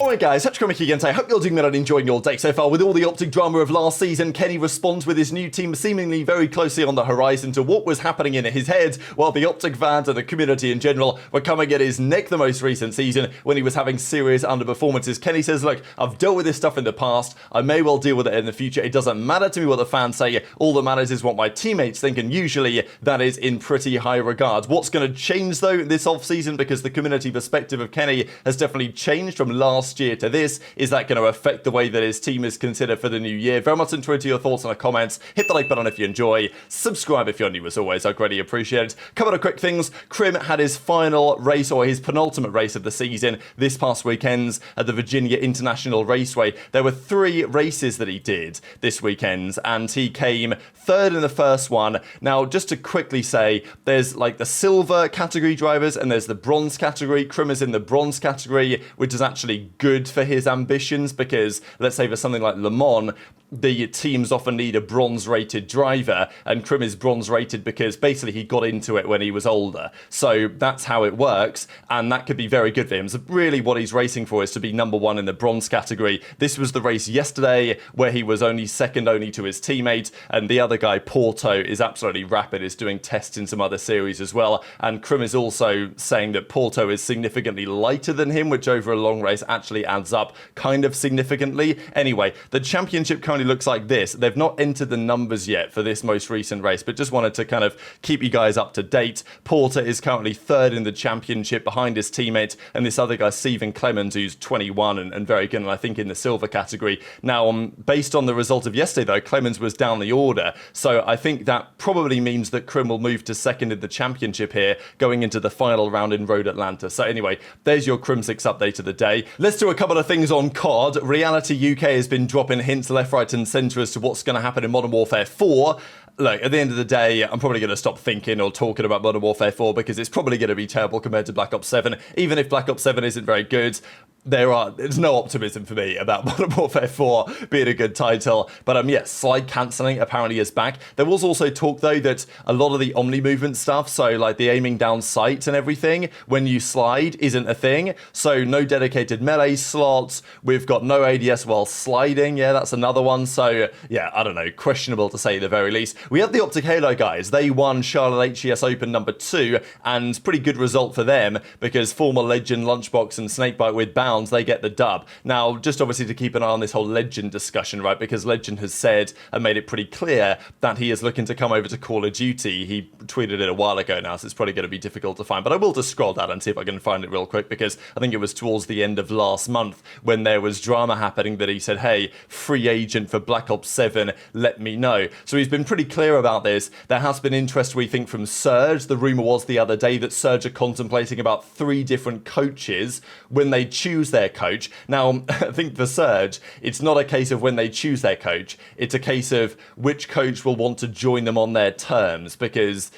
Alright guys, Kremp again today. Hope you're doing well and enjoying your day so far. With all the OpTic drama of last season, Kenny responds with his new team seemingly very closely on the horizon to what was happening in his head, while the OpTic fans and the community in general were coming at his neck the most recent season when he was having serious underperformances. Kenny says, look, I've dealt with this stuff in the past, I may well deal with it in the future, it doesn't matter to me what the fans say, all that matters is what my teammates think, and usually that is in pretty high regard. What's going to change though this off-season, because the community perspective of Kenny has definitely changed from last year to this? Is that going to affect the way that his team is considered for the new year? Very much into your thoughts in the comments. Hit the like button if you enjoy. Subscribe if you're new as always. I'd greatly appreciate it. Couple of quick things. Kremp had his final race, or his penultimate race of the season this past weekend at the Virginia International Raceway. There were 3 races that he did this weekend, and he came third in the first one. Now, just to quickly say, there's like the silver category drivers and there's the bronze category. Kremp is in the bronze category, which is actually good for his ambitions, because let's say for something like Le Mans, the teams often need a bronze rated driver, and Kremp is bronze rated because basically he got into it when he was older. So that's how it works, and that could be very good for him. So really what he's racing for is to be number 1 in the bronze category. This was the race yesterday where he was only second only to his teammate, and the other guy, Porto, is absolutely rapid, is doing tests in some other series as well. And Kremp is also saying that Porto is significantly lighter than him, which over a long race actually adds up kind of significantly. Anyway, the championship currently looks like this. They've not entered the numbers yet for this most recent race, but just wanted to kind of keep you guys up to date. Porter is currently third in the championship behind his teammate and this other guy, Steven Clemens, who's 21 and very good, and I think in the silver category. Now, based on the result of yesterday though, Clemens was down the order, so I think that probably means that Kremp will move to second in the championship here, going into the final round in Road Atlanta. So anyway, there's your Kremp 6 update of the day. Let's do a couple of things on COD. Reality UK has been dropping hints left, right and centre as to what's going to happen in Modern Warfare 4. Look, at the end of the day, I'm probably going to stop thinking or talking about Modern Warfare 4 because it's probably going to be terrible compared to Black Ops 7. Even if Black Ops 7 isn't very good, there's no optimism for me about Modern Warfare 4 being a good title. But yes, slide cancelling apparently is back. There was also talk though that a lot of the Omni movement stuff, so like the aiming down sights and everything when you slide, isn't a thing. So no dedicated melee slots. We've got no ADS while sliding. Yeah, that's another one. So yeah, I don't know, questionable to say the very least. We had the OpTic Halo guys. They won Charlotte HES Open number 2, and pretty good result for them because former Legend, Lunchbox and Snakebite with Bounds, they get the dub. Now, just obviously to keep an eye on this whole Legend discussion, right, because Legend has said and made it pretty clear that he is looking to come over to Call of Duty. He tweeted it a while ago now, so it's probably going to be difficult to find, but I will just scroll down and see if I can find it real quick, because I think it was towards the end of last month when there was drama happening that he said, hey, free agent for Black Ops 7, let me know. So he's been pretty clear about this. There has been interest, we think, from Surge. The rumour was the other day that Surge are contemplating about 3 different coaches when they choose their coach. Now, I think for Surge, it's not a case of when they choose their coach, it's a case of which coach will want to join them on their terms, because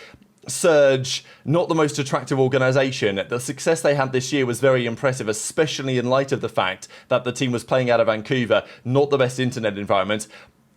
Surge, not the most attractive organisation. The success they had this year was very impressive, especially in light of the fact that the team was playing out of Vancouver, not the best internet environment.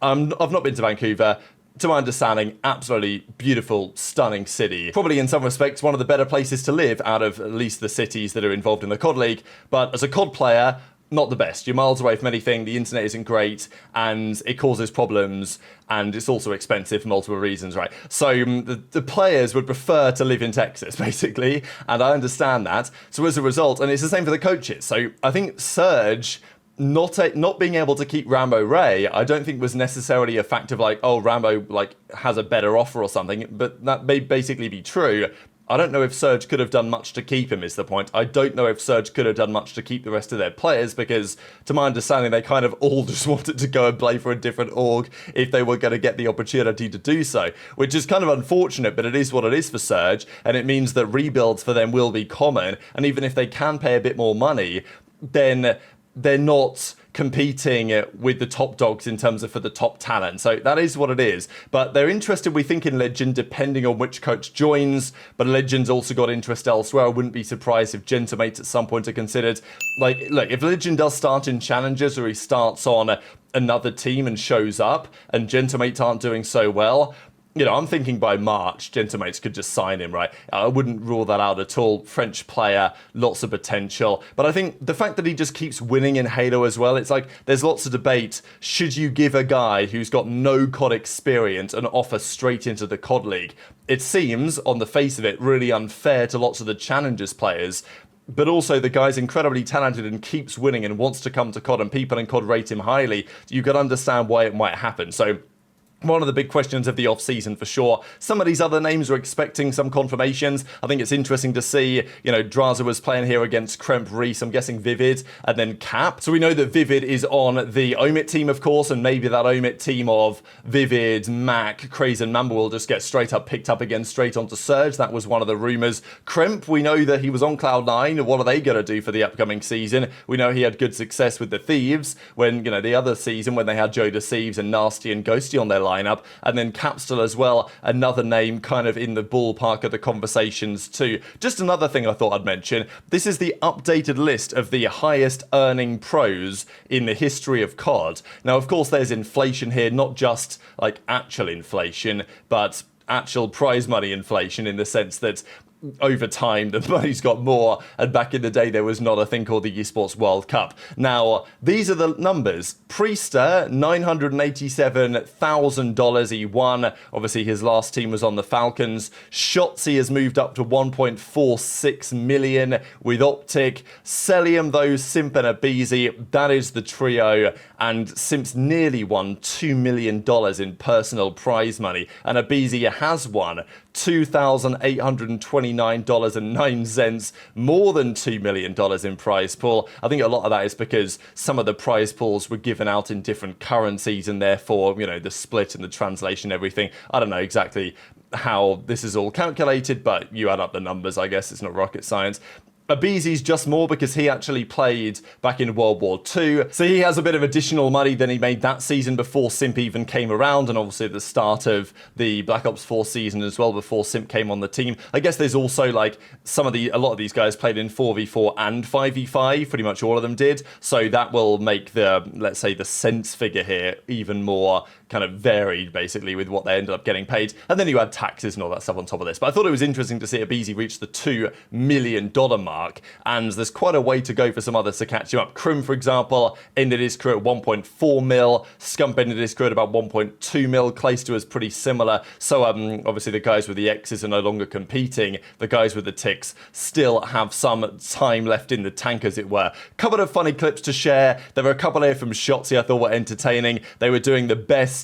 I've not been to Vancouver. To my understanding, absolutely beautiful, stunning city. Probably in some respects one of the better places to live out of at least the cities that are involved in the COD League. But as a COD player, not the best. You're miles away from anything, the internet isn't great, and it causes problems, and it's also expensive for multiple reasons, right? So the players would prefer to live in Texas, basically, and I understand that. So as a result, and it's the same for the coaches. So I think Surge not being able to keep Rambo Ray, I don't think was necessarily a fact of like, oh, Rambo like has a better offer or something, but that may basically be true. I don't know if Surge could have done much to keep him, is the point. I don't know if Surge could have done much to keep the rest of their players, because to my understanding, they kind of all just wanted to go and play for a different org if they were going to get the opportunity to do so, which is kind of unfortunate, but it is what it is for Surge, and it means that rebuilds for them will be common, and even if they can pay a bit more money, then they're not competing with the top dogs in terms of for the top talent. So that is what it is. But they're interested, we think, in Legend, depending on which coach joins. But Legend's also got interest elsewhere. I wouldn't be surprised if Gentamates at some point are considered. Like, look, if Legend does start in Challengers, or he starts on another team and shows up, and Gentamates aren't doing so well, you know, I'm thinking by March, Gentlemates could just sign him, right? I wouldn't rule that out at all. French player, lots of potential. But I think the fact that he just keeps winning in Halo as well, it's like there's lots of debate. Should you give a guy who's got no COD experience an offer straight into the COD League? It seems, on the face of it, really unfair to lots of the Challengers players. But also the guy's incredibly talented and keeps winning and wants to come to COD, and people in COD rate him highly. You can understand why it might happen. So one of the big questions of the off-season for sure. Some of these other names are expecting some confirmations. I think it's interesting to see, you know, Drazah was playing here against Kremp, Reese, I'm guessing Vivid, and then Cap. So we know that Vivid is on the Omit team, of course, and maybe that Omit team of Vivid, Mac, Craze, and Mamba will just get straight up picked up again straight onto Surge. That was one of the rumours. Kremp, we know that he was on Cloud9. What are they going to do for the upcoming season? We know he had good success with the Thieves when, you know, the other season when they had JoeDeceives and Nastie and Ghosty on their lineup, and then Capsidal as well, another name kind of in the ballpark of the conversations too. Just another thing I thought I'd mention, this is the updated list of the highest earning pros in the history of COD. Now, of course, there's inflation here, not just like actual inflation, but actual prize money inflation in the sense that over time the money's got more, and back in the day there was not a thing called the Esports World Cup. Now these are the numbers. Priester, $987,000 he won. Obviously his last team was on the Falcons. Shotzzy has moved up to 1.46 million with OpTic. Cellium though, Simp and aBeZy, that is the trio, and Simp's nearly won $2 million in personal prize money, and aBeZy has won $2,829.09, more than $2 million in prize pool. I think a lot of that is because some of the prize pools were given out in different currencies, and therefore, you know, the split and the translation, everything. I don't know exactly how this is all calculated, but you add up the numbers, I guess it's not rocket science. aBeZy's just more because he actually played back in World War II, so he has a bit of additional money than he made that season before Simp even came around, and obviously at the start of the Black Ops 4 season as well before Simp came on the team. I guess there's also like a lot of these guys played in 4v4 and 5v5, pretty much all of them did, so that will make the, let's say, the cents figure here even more kind of varied basically with what they ended up getting paid. And then you add taxes and all that stuff on top of this. But I thought it was interesting to see aBeZy reach the $2 million mark, and there's quite a way to go for some others to catch him up. Kremp, for example, ended his career at 1.4 mil. Scump ended his career at about 1.2 mil. Clayster is pretty similar. So obviously the guys with the X's are no longer competing. The guys with the ticks still have some time left in the tank, as it were. Couple of funny clips to share. There were a couple here from Shotzzy I thought were entertaining. They were doing the best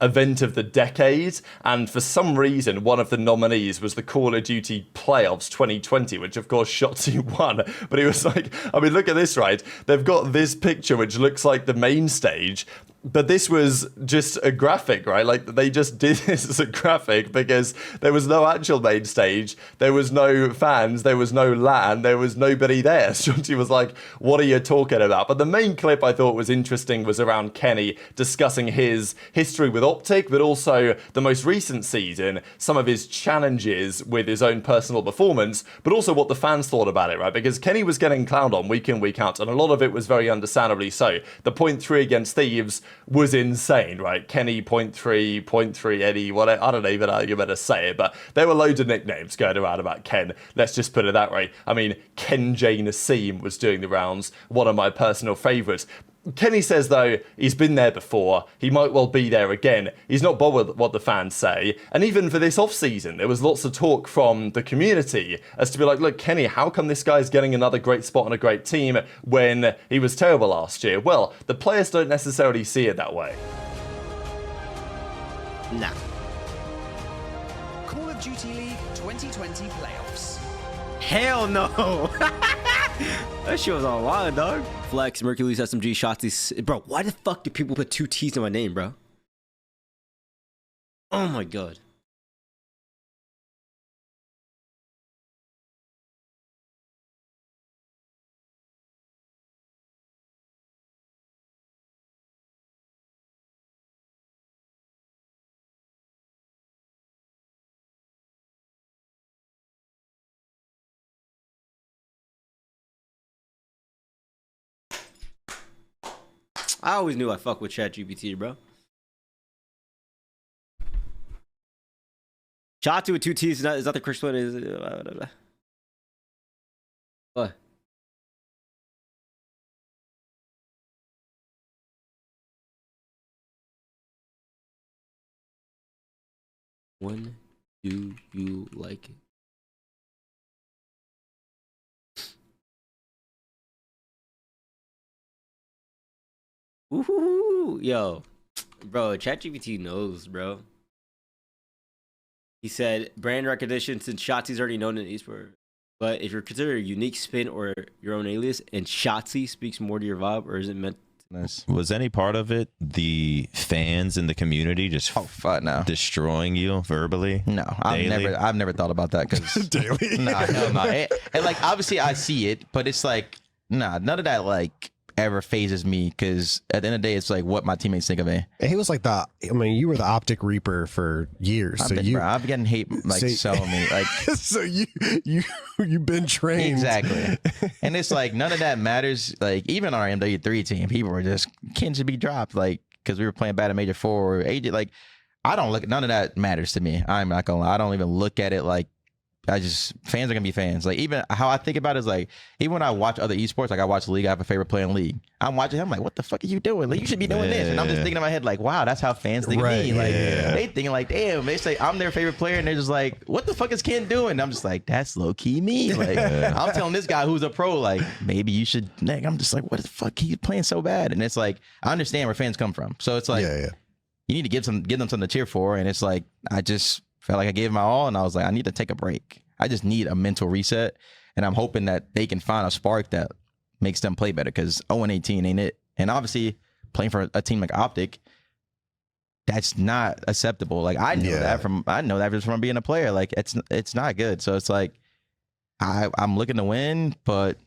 event of the decade, and for some reason one of the nominees was the Call of Duty Playoffs 2020, which of course Shotzzy won. But he was like, I mean, look at this, right? They've got this picture which looks like the main stage, but this was just a graphic, right? Like they just did this as a graphic because there was no actual main stage, there was no fans, there was no LAN, there was nobody there. Shotzzy was like, what are you talking about? But the main clip I thought was interesting was around Kenny discussing his history with OpTic, but also the most recent season, some of his challenges with his own personal performance, but also what the fans thought about it, right? Because Kenny was getting clowned on week in, week out, and a lot of it was very understandably so. The 0.3 against Thieves was insane, right? Kenny 0.3 Eddie, whatever, I don't even know how you better say it, but there were loads of nicknames going around about Ken. Let's just put it that way. I mean, KenJ Nassim was doing the rounds, one of my personal favourites. Kenny says, though, he's been there before. He might well be there again. He's not bothered what the fans say. And even for this off-season, there was lots of talk from the community as to be like, look, Kenny, how come this guy's getting another great spot on a great team when he was terrible last year? Well, the players don't necessarily see it that way. Nah. Call of Duty League 2020 playoffs. Hell no. That shit was online, dog. Flex, Mercules, SMG, Shotzzy. Bro, why the fuck do people put 2 T's in my name, bro? Oh my god. I always knew I fuck with ChatGPT, bro. Shotzzy with 2 T's is not the correct one. Is what? When do you like it? Woohoo! Yo, bro, ChatGPT knows, bro. He said brand recognition since Shotzzy's already known in esports. But if you're considered a unique spin or your own alias, and Shotzzy speaks more to your vibe, or is it meant? Nice. Was any part of it the fans in the community just destroying you verbally? No, I've never thought about that because daily. Nah, hell no. And like obviously I see it, but it's like nah, none of that like ever phases me because at the end of the day it's like what my teammates think of me. And he was like you were the OpTic Reaper for years. I've been getting hate like so many like so you've been trained. Exactly. And it's like none of that matters. Like even on our MW3 team, people were just KenJ be dropped like because we were playing bad at Major 4 or AJ. Like I don't look, none of that matters to me. I'm not gonna lie. I don't even look at it like fans are gonna be fans. Like even how I think about it is like even when I watch other esports, like I watch League, I have a favorite player in League. I'm watching him like, what the fuck are you doing? Like you should be doing this. And I'm just thinking in my head like, wow, that's how fans think of me. Like they thinking like, damn, they say I'm their favorite player and they're just like, what the fuck is Ken doing? And I'm just like, that's low key me. Like I'm telling this guy who's a pro, like maybe you should. Like, I'm just like, what the fuck? He's playing so bad. And it's like I understand where fans come from. So it's like you need to give them something to cheer for. And it's like I just felt like I gave my all and I was like, I need to take a break. I just need a mental reset, and I'm hoping that they can find a spark that makes them play better because 0-18 ain't it. And obviously, playing for a team like OpTic, that's not acceptable. Like I know that just from being a player. Like it's not good. So it's like I'm looking to win, but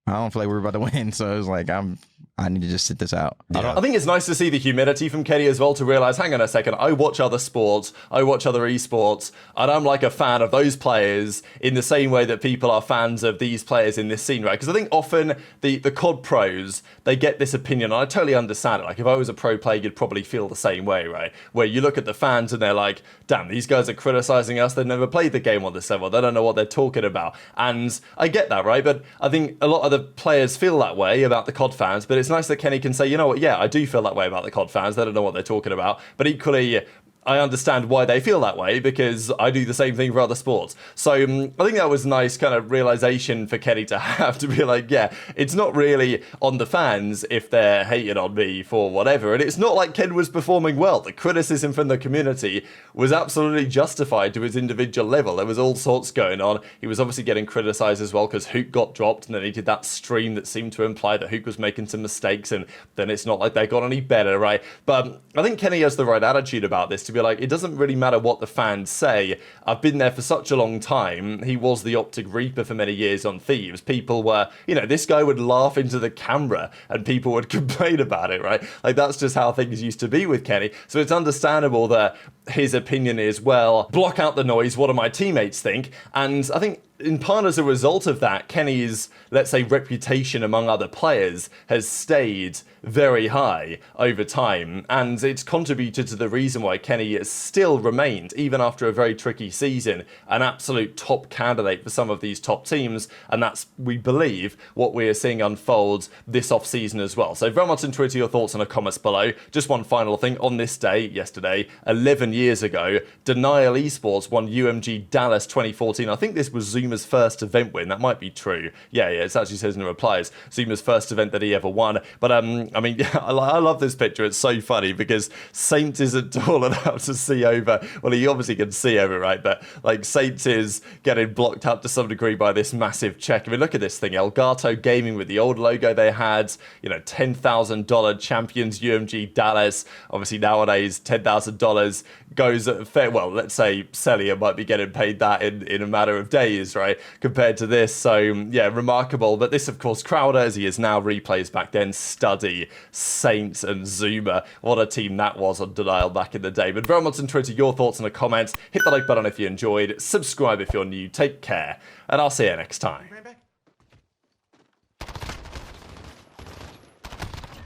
I don't feel like we're about to win. So it's like I need to just sit this out. I think it's nice to see the humility from KenJ as well to realize, hang on a second, I watch other sports, I watch other esports, and I'm like a fan of those players in the same way that people are fans of these players in this scene, right? Because I think often the COD pros, they get this opinion, and I totally understand it. Like if I was a pro player, you'd probably feel the same way, right? Where you look at the fans and they're like, damn, these guys are criticizing us, they've never played the game on this level, they don't know what they're talking about. And I get that, right? But I think a lot of the players feel that way about the COD fans, but it's nice that KenJ can say, you know what, yeah, I do feel that way about the COD fans. They don't know what they're talking about. But equally, I understand why they feel that way because I do the same thing for other sports. So I think that was a nice kind of realization for KenJ to have to be like, yeah, it's not really on the fans if they're hating on me for whatever. And it's not like KenJ was performing well. The criticism from the community was absolutely justified to his individual level. There was all sorts going on. He was obviously getting criticized as well because Huke got dropped and then he did that stream that seemed to imply that Huke was making some mistakes and then it's not like they got any better, right? But I think KenJ has the right attitude about this to be like, it doesn't really matter what the fans say. I've been there for such a long time. He was the OpTic Reaper for many years on Thieves. People were, this guy would laugh into the camera and people would complain about it, right? Like that's just how things used to be with KenJ. So it's understandable that his opinion is, well, block out the noise, what do my teammates think? And I think in part as a result of that, KenJ's, let's say, reputation among other players has stayed very high over time, and it's contributed to the reason why KenJ has still remained, even after a very tricky season, an absolute top candidate for some of these top teams, and that's, we believe, what we are seeing unfold this off-season as well. So very much on Twitter, your thoughts in the comments below. Just one final thing, on this day, yesterday, 11 years ago, Denial Esports won UMG Dallas 2014. I think this was Zuma's first event win. That might be true. Yeah, it actually says in the replies, Zuma's first event that he ever won. But I mean, yeah, I love this picture. It's so funny because Saint isn't tall enough to see over. Well, he obviously can see over, right? But like Saint is getting blocked out to some degree by this massive check. I mean, look at this thing. Elgato Gaming with the old logo they had, $10,000 champions UMG Dallas. Obviously nowadays, $10,000 goes at fair. Well, let's say Cellium might be getting paid that in a matter of days, right? Compared to this. So yeah, remarkable. But this, of course, Crowder, as he is now, replays back then, Studdy, Saints, and Zuma. What a team that was on Denial back in the day. But very much on Twitter, your thoughts in the comments. Hit the like button if you enjoyed. Subscribe if you're new. Take care. And I'll see you next time.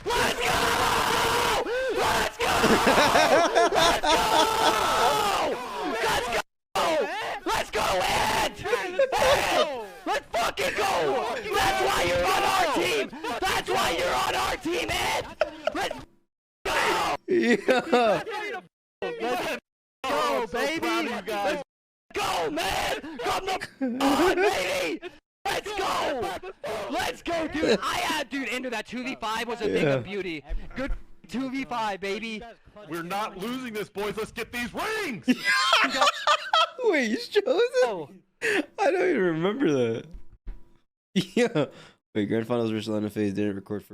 Let's go! Let's go! Let's go! Let's go! fucking go! That's why you're on our team! That's why you're on our team, Ed! Let's go! Yeah. Let's go, baby! Let's go, man! Come the on, baby! Let's go! Let's go, dude! I had, dude, into that 2v5 was a thing of beauty. Good 2v5, baby. We're not losing this, boys. Let's get these rings! Wait, you chose it? Oh. I don't even remember that. Yeah. Wait, Grand Finals versus London FaZe didn't record for